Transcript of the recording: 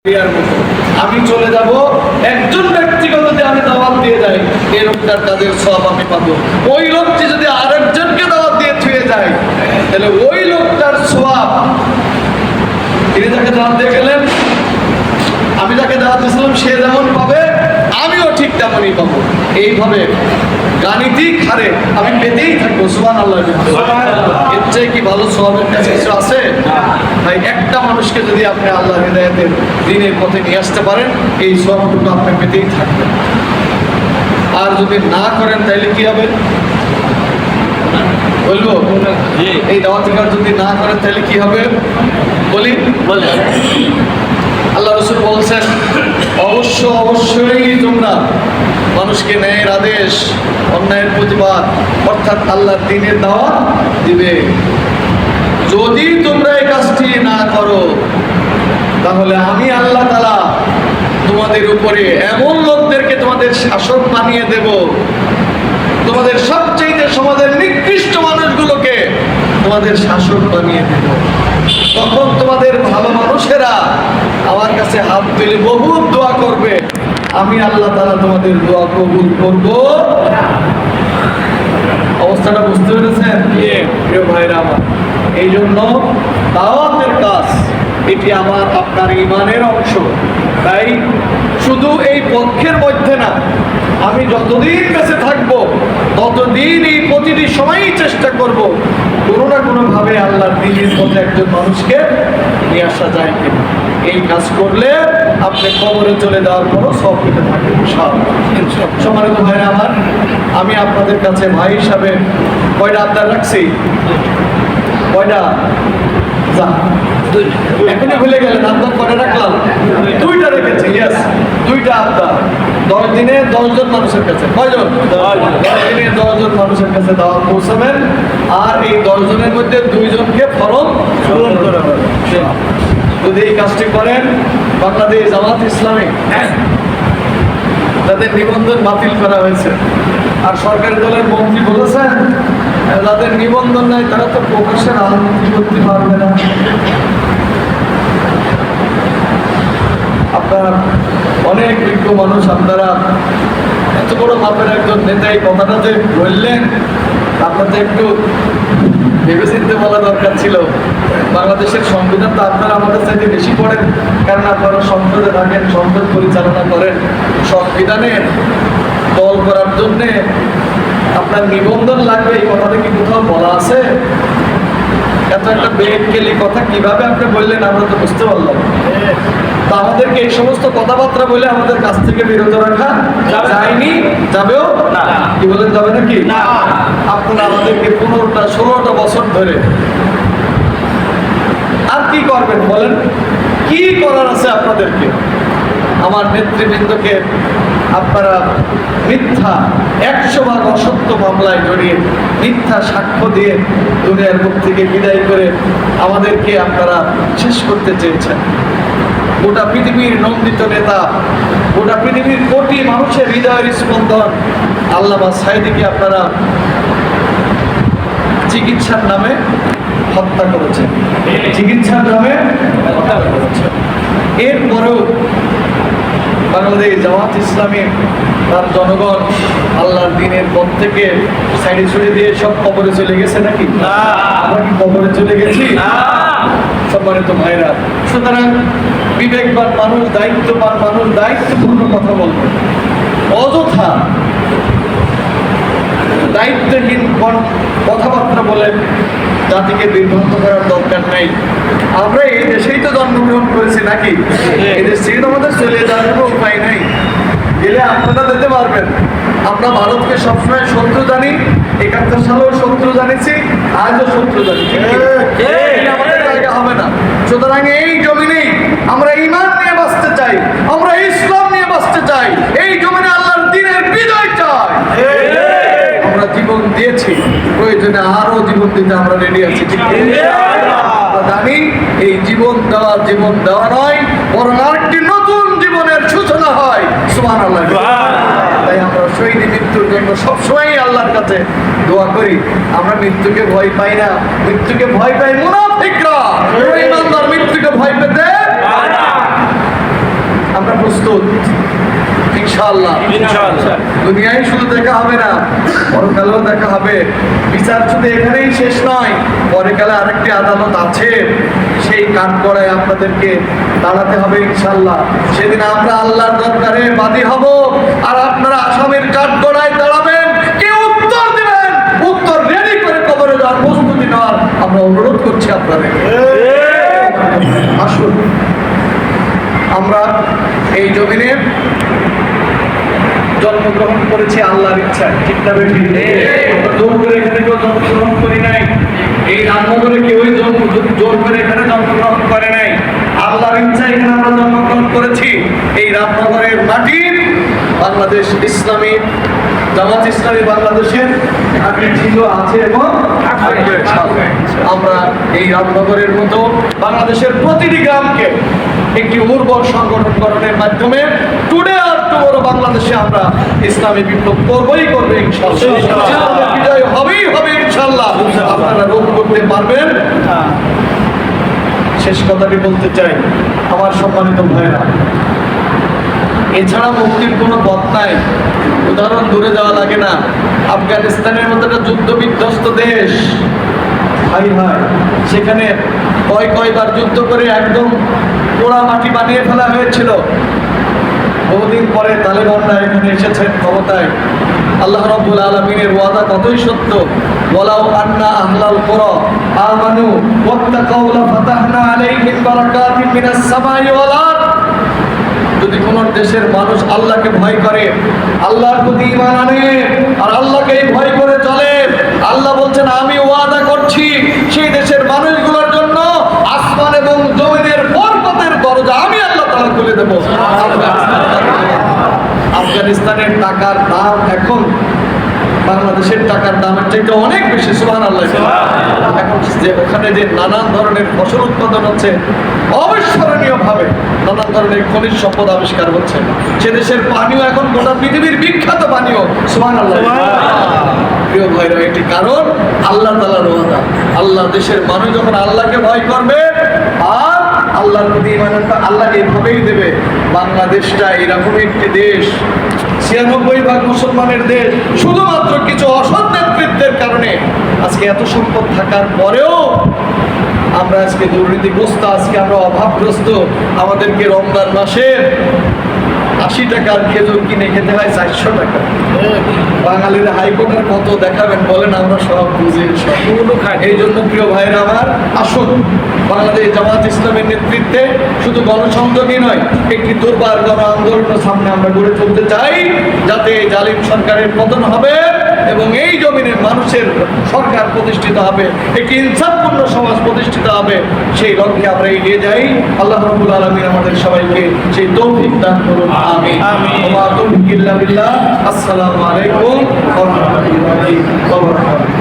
আমি চলে যাব, একজন ব্যক্তিকে যদি আমি দাওয়াত দিয়ে যাই এই লোকটার কাজের সব আমি পাবো। ওই লোকটি যদি আরেকজনকে দাওয়াত দিয়ে ছুঁয়ে যায় তাহলে ওই লোকটার সওয়াব, তিনি যাকে দাওয়াত দিয়ে গেলেন, আমি যাকে দাওয়াত দিয়েছিলাম সে যেমন পাবে আমিও ঠিক তেমনই পাবো। এইভাবে গাণিতিক হারে আমি পেতেই থাকবো। সুবহানাল্লাহ। এর চেয়ে কি ভালো সওয়াবের কাছে কিছু আছে? ভাই একটা মানুষকে যদি আপনি আল্লাহর হিদায়াতের দ্বীনের পথে নিয়ে আসতে পারেন এই সওয়াবটুকু আপনি পেতেই থাকবেন। আর যদি না করেন তাহলে কি হবে বলবো? এই দাওয়াতি কাজ যদি না করেন তাহলে কি হবে বলি? আল্লাহ রাসূল বলছেন অবশ্যই তোমরা মানুষকে ন্যায়ের আদেশ, অন্যায়ের প্রতিবাদ অর্থাৎ আল্লাহর দ্বীনের দাওয়াত দিবে। যদি তোমরা এই কাজটি না করো তাহলে আমি আল্লাহ তাআলা তোমাদের উপরে এমন লোকদেরকে তোমাদের শাসক বানিয়ে দেব, তোমাদের সবচেয়ে সমাজের নিকৃষ্ট মানুষগুলোকে তোমাদের শাসক বানিয়ে দেব। তখন তোমাদের ভালো মানুষেরা আমার কাছে হাত তুলে বহুত দোয়া করবে, আমি আল্লাহ তাআলা তোমাদের দোয়া কবুল করব। অবস্থাটা বুঝতে পেরেছেন প্রিয় ভাইরা আমার? এই জন্য দাওয়াতের কাজ এটি আমার আপনার ঈমানের অংশ। তাই শুধু এই পক্ষের মধ্যে না, আমি যতদিন বেঁচে থাকবো ততদিন এই প্রতিটি সময়ই চেষ্টা করব কোনো না কোনোভাবে আল্লাহর দ্বীনের পথে একজন মানুষকে নিয়ে আসা যায় কিনা। এই কাজ করলে আপনি কবরে চলে যাওয়ার পরও সব পেতে থাকবেন ইনশাআল্লাহ। সম্মানিত ভাইরা আমার, আমি আপনাদের কাছে ভাই হিসাবে কয়টা আবদার রাখছি? কয়টা? এখনই ভুলে গেলেন আবদার কয়টা রাখলাম? দুইটা রেখেছি। ইয়েস, দুইটা আবদার। 10 দিনে 10 জন মানুষের কাছে। কয়জন? 10 দিনে 10 জন মানুষের কাছে দাওয়াত পৌঁছাবেন। আর এই 10 জনের মধ্যে 2 জনকে ফরম পূরণ করে হবে। যদি এই কাজটি করেন, বাংলাদেশ জামাত ইসলামী তাদের নিবন্ধন বাতিল করা হয়েছে। আর সরকারি দলের মন্ত্রী বলেছেন যাদের নিবন্ধন নাই তারা তো প্রকাশ্যে রাজনীতি করতে পারবে না। আপনার অনেক বিজ্ঞ মানুষ, আপনারা এত বড় মাপের একজন নেতা এই কথাটা যে বললেন আপনাদের একটু ভেবেচিন্তে বলা দরকার ছিল। বাংলাদেশের সংবিধান তো আপনারা আমাদের চাইতে বেশি পড়েন, কারণ আপনারা সংসদে থাকেন, সংসদ পরিচালনা করেন। সংবিধানের দল করার জন্যে আপনার নিবন্ধন লাগবে এই কথাটা কি কোথাও বলা আছে? এত একটা বেকেলি কথা কিভাবে আপনি বললেন আমরা তো বুঝতে পারলাম। তা আমাদেরকে এই সমস্ত কথাবার্তা বলে আমাদের কাছ থেকে বিরত রাখা যায়নি, যাবেও না। কি বলেন, যাবে নাকি? আপনারা আমাদেরকে 15টা 16টা বছর ধরে আর কি করবেন বলেন? কি করার আছে আপনাদেরকে? আমার নেতৃবৃন্দকে আপনারা মিথ্যা 100 ভাগ অসত্য মামলায় জড়িয়ে মিথ্যা সাক্ষ্য দিয়ে দুনিয়ার মুখ থেকে বিদায় করে আমাদেরকে আপনারা শেষ করতে চেয়েছেন। গোটা পৃথিবীর নন্দিত নেতা, গোটা পৃথিবীর কোটি মানুষের হৃদয়ের স্পন্দন আল্লামা সাঈদীকে আপনারা চিকিৎসার নামে হত্যা করেছেন, চিকিৎসার নামে হত্যা করেছেন। এরপরেও বাংলাদেশ জামাত ইসলামী তার জনগণ আল্লাহর দ্বীনের পথ থেকে সাইডে ছুড়ে দিয়ে সব কবরে চলে গেছে নাকি? আমরা কি কবরে চলে গেছি? সম্মানিত ভাইরা, সুতরাং বিবেকবান মানুষ, দায়িত্ববান মানুষ দায়িত্বপূর্ণ কথা বলবে। অযথা দায়িত্বহীন কথাবার্তা বলে জাতিকে বিভ্রান্ত করার দরকার নেই। আমরা এই দেশেই তো জন্মগ্রহণ করেছি নাকি? এই দেশ থেকে আমাদের চলে যাওয়ার কোনো উপায় নেই। গেলে আপনারা যেতে পারবেন। আমরা ভারতকে সবসময় শত্রু জানি, 71 সালেও শত্রু জানিছি, আজও শত্রু জানি। আমাদের জায়গা হবে না। সুতরাং এই জমিনেই আমরা ঈমান নিয়ে বাঁচতে চাই, আমরা ইসলাম নিয়ে বাঁচতে চাই, এই জমিনে আল্লাহর দ্বীনের বিজয় চাই। আমরা জীবন দিয়েছি, প্রয়োজনে আরো জীবন দিতে আমরা রেডি আছি। ঠিক আমরা জানি এই জীবন দেওয়া নয়, বরং আরেকটি নতুন জীবনের সূচনা হয়। সুবহানাল্লাহ। তাই আমরা শহীদ মৃত্যুর জন্য সবসময় আল্লাহর কাছে দোয়া করি। আমরা মৃত্যুকে ভয় পাই না, মৃত্যুকে ভয় পাই মুনাফিকরা। ইমানদার মৃত্যুকে ভয় পেতে প্রস্তুত ইনশাআল্লাহ। দুনিয়ায় শুধু দেখা হবে না, পরকালেও দেখা হবে। বিচার শুধু এখানেই শেষ নয়, পরকালে আরেকটি আদালত আছে, সেই কাঠগড়ায় আপনাদেরকে দাঁড়াতে হবে ইনশাআল্লাহ। সেদিন আমরা আল্লাহর দরবারে বাদী হব, আর আপনারা আসামের কাঠগড়ায় দাঁড়াবেন। কে উত্তর দিবেন, উত্তর রেডি করে কবরে যাওয়ার প্রস্তুতি নেওয়ার আমরা অনুরোধ করছি আপনাদের। আসুন, আমরা এই জমিনে জন্মগ্রহণ করেছি আল্লাহর ইচ্ছায়, ঠিক না বেশি? আমরা জোর করে এখানে কেউ জন্মগ্রহণ করি নাই। এই রামনগরে কেউই জোর করে এখানে জন্মগ্রহণ করে নাই। আল্লাহর ইচ্ছায় এখানে আমরা জন্মগ্রহণ করেছি। এই রামনগরের মাটির বাংলাদেশ ইসলামী জামাত ইসলামী বাংলাদেশের আগে ছিল, আছে এবং থাকবে। আমরা এই রামনগরের মতো বাংলাদেশের প্রতিটি গ্রামকে একটি উর্বর সংগঠন গঠনের মাধ্যমে টুডে আর টুমরো বাংলাদেশে আমরা ইসলামী বিপ্লব করবই করবে ইনশাআল্লাহ। বিজয় হবেই হবে ইনশাআল্লাহ। আপনারা রোধ করতে পারবেন। শেষ কথাটি বলতে চাই, আমার সম্মানিত ভাইরা, এছাড়া মুক্তির কোনো পথ নাই। উদাহরণ দূরে যাওয়া লাগে না, আফগানিস্তানের মতো একটা যুদ্ধ বিধ্বস্ত দেশ, হাই হাই, সেখানে কয়বার যুদ্ধ করে একদম পোড়া মাটি বানিয়ে ফেলা হয়েছিল। বহুদিন পরে তালেবানরা এখানে এসেছেন ক্ষমতায়। আল্লাহ রাব্বুল আলামিনের ওয়াদা কতই সত্য, ওয়ালাউ আন্না আহলাল কুরা আমানু ওয়াত্তাকাউ লাফাতাহনা আলাইহিম বারাকাতিন মিনাস সামাই ওয়াল আরদ। যদি কোন দেশের মানুষ আল্লাহকে ভয় করে, আল্লাহর প্রতি ঈমান আনে, আর আল্লাহকে ভয় করে চলে, আল্লাহ বলছেন আমি ওয়াদা করছি সেই দেশের মানুষগুলোর জন্য আসমান এবং জমিনের বরকতের দরজা আমি আল্লাহ তাআলা খুলে দেব। আফগানিস্তানের টাকার দাম এখন বাংলাদেশের টাকার দামের চাইতে অনেক বেশি, সুবহানাল্লাহ। এখন যে ওখানে যে নানান ধরনের ফসল উৎপাদন হচ্ছে, অবিস্মরণীয় ভাবে নানান ধরনের খনিজ সম্পদ আবিষ্কার হচ্ছে। সে দেশের পানীয় এখন গোটা পৃথিবীর বিখ্যাত পানীয়, সুবহানাল্লাহ। প্রিয় ভাইরা, এটি কারণ আল্লাহ তাআলার ওয়াদা। আল্লাহ দেশের মানুষ যখন আল্লাহকে ভয় করবে আর আল্লাহর প্রতি ঈমান আনবে, আল্লাহকে এভাবেই দেবে। বাংলাদেশটা এরকম একটি দেশ, ৯৬% মুসলমানের দেশ, শুধুমাত্র কিছু অসৎ নেতৃত্বের কারণে আজকে এত সম্পদ থাকার পরেও আমরা আজকে দুর্নীতিগ্রস্ত, আজকে আমরা অভাবগ্রস্ত। আমাদেরকে রমজান মাসে ৮০ টাকার খেজুর কিনে খেতে হয় ৪০০ টাকা। বাঙালির হাইকোর্টের কত দেখাবেন বলেন, আমরা সব বুঝি, সবগুলো খাই। এই জন্য প্রিয় ভাইরা আমার, আসুন বাংলাদেশ জামাত ইসলামের নেতৃত্বে শুধু গণসংযোগই নয়, একটি দুর্বার গণ আন্দোলনের সামনে আমরা গড়ে তুলতে চাই, যাতে জালিম সরকারের পতন হবে এবং এই জমিনের মানুষের সরকার প্রতিষ্ঠিত হবে, একটি ইনসাফপূর্ণ সমাজ প্রতিষ্ঠিত হবে। সেই লক্ষ্যে আমরা এগিয়ে যাই। আল্লাহ রাব্বুল আলামিন আমাদের সবাইকে সেই তৌফিক দান করুন, আমিন। ওয়া তৌফিক ইল্লা বিল্লাহ। আসসালামু আলাইকুম ওয়া রাহমাতুল্লাহি ওয়া বারাকাতুহু।